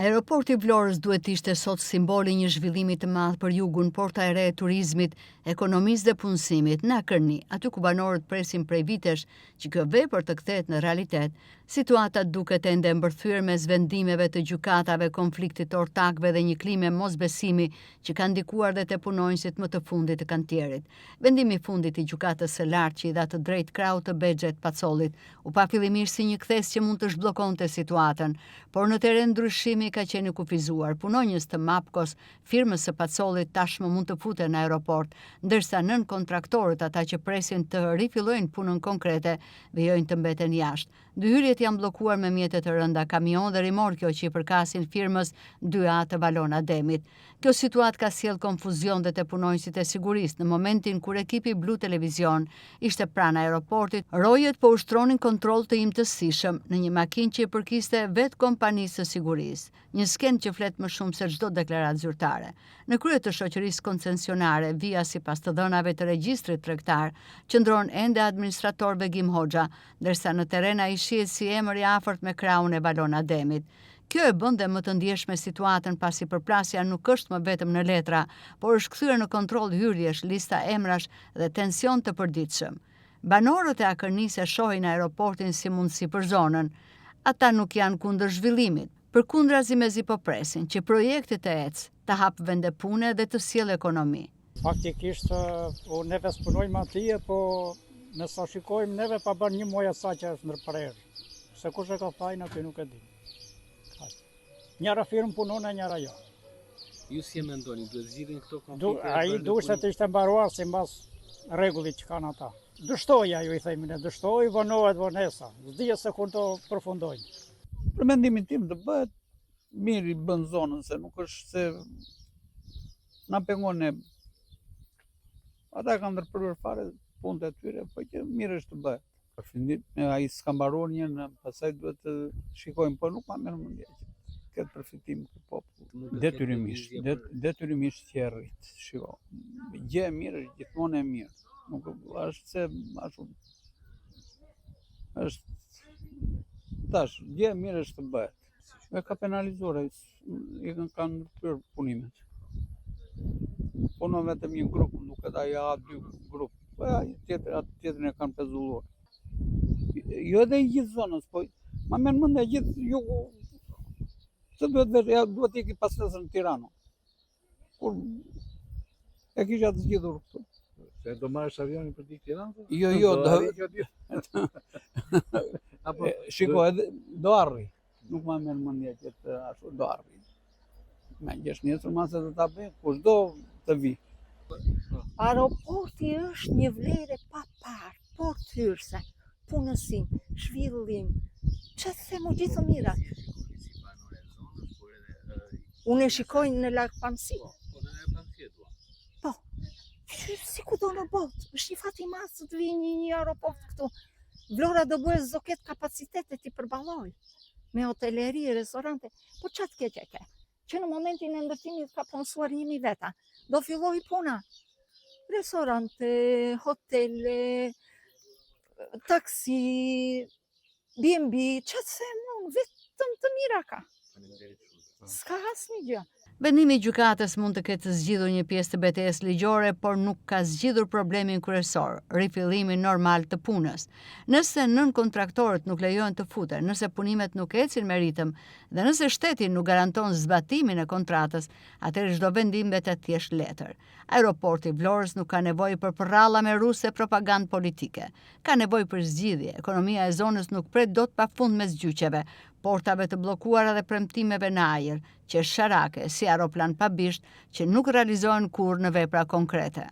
Aeroporti i Vlorës duhet ishte sot simboli një zhvillimi të madh për jugun, porta e re e turizmit, ekonomisë dhe punësimit, në Akërni, aty ku banorët presin prej vitesh që kjo vepër të kthehet në realitet. Situata duket ende mbërthyer mes vendimeve të gjykatave, konfliktit të ortakëve dhe një klime mosbesimi që ka ndikuar dhe te punonjësit më të fundit të kantierit. Vendimi i fundit i gjykatës së lartë që i dha të drejtë krahut të Bexhet Pacollit u pa fillimisht si një kthes që mund të zhbllokonte situatën, por në terren ndryshimi ka qenë kufizuar. Punonjës të Mapkos, firmës së Pacollit, tashmë mund të futen në aeroport, ndërsa nën kontraktorët, ata që presin të rifillojnë punën konkrete, vijojnë të mbeten jashtë. Dy hyrjet janë bllokuar me mjete të rënda, kamion dhe rimorkjo që i përkasin firmës 2A të Valon Ademit. Kjo situatë ka sjell konfuzion dhe te punonjësit e sigurisë. Në momentin kur ekipi Blu Televizion ishte pranë aeroportit, rojet po ushtronin kontroll të imtësishëm në një makinë që i përkiste vetë kompanisë së sigurisë. Një skenë që flet më shumë se çdo deklaratë zyrtare. Në krye të shoqërisë koncesionare, via sipas të dhënave të regjistrit tregtar, qëndron ende administrator Begim Hoxha, ndërsa në terren ai shihet si emër i afërt me krahun e Valon Ademit. Kjo e bën dhe më të ndjeshme situatën pasi përplasja nuk është më vetëm në letra, por është kthyer në kontroll hyrjesh, lista emrash dhe tension të përditshëm. Banorët e Akërnisë e shohin aeroportin si mundësi për zonën. Ata nuk janë kundër zhvillimit, përkundrazi mezi po presin që projekti të ecë, të hap vende pune dhe të sjellë ekonomi. Faktikisht neve punojmë atje, po me sa shikojmë neve pa bën një muaj sa që është ndërprerje. Se kush e ka fajin aty nuk e di. Njëra firmë punon e njëra jo. Ju si e mendoni, duhet zgjidhin këto konflikte? Ai duhet të ishte mbaruar sipas rregullit që kanë ata. Dështoja ju i themi ne, dështoj, vonohet vonesa. S'di se kur do përfundojnë. Për mendimin tim të bëhet mirë i bën zonën, se nuk është se na pengon ne. Ata kanë ndërprerur fare punët e tyre, po që mirë është të bëhet. Përfundim, ai s'ka mbaruar një, pastaj duhet të shikojmë, po nuk ma merr mendje këtë përfitim këtë popull. Detyrimisht që e rrit. Shiko, gjë e mirë është gjithmonë e mirë. Nuk është se ashtu. Është tash, gjë e mirë është të bëhet. E ka penalizuar, i kanë ndërprerur punimet. Punon vetëm një grup, nuk e ai dy grup. Po ai tjetrin e kanë pezulluar. Jo edhe i gjithë zonës, po ma merr mendja gjithë jugu. Se duhet iki pasnesën në Tiranë. Kur e kisha të zgjidhur këtu. Se do marrësh avionin për t'ikë Tiranë? Jo, shiko, do arri. Nuk ma merr mendja që ashtu do arri. Me gjesh nesër mase të ta bëj, kushdo të vi. Aeroporti është një vlerë pa parë, port hyrëse, punësim, zhvillim, që të themu gjithë mira. Unë e shikoj në largpamësi. Po, si ku do në botë, është një fat i madh të vijë një aeroport këtu. Vlora do bëhet zoket kapacitetet i përballoj me hoteleri, restorante. Po çat ke? Që në momentin e ndërtimit ka punësuar 1000 veta. Do filloj puna. Restorante, hotele, taksi, B&B, çat them, vetëm të mira ka. S'ka asnjë gjë. Vendimi i gjykatës mund të ketë zgjidhur një pjesë të betejës ligjore, por nuk ka zgjidhur problemin kryesor, rifillimin normal të punës. Nëse nën-kontraktorët nuk lejojnë të futen, nëse punimet nuk ecin me ritëm dhe nëse shteti nuk garanton zbatimin e kontratës, atëherë çdo vendim betet thjesht letër. Aeroporti i Vlorës nuk ka nevojë për përralla me ruse propagandë politike. Ka nevojë për zgjidhje. Ekonomia e zonës nuk pret dot pafund mes gjyqeve, portave të bllokuara dhe premtimeve në ajër, që është sharake si aeroplan pa bisht që nuk realizohen kurrë në vepra konkrete.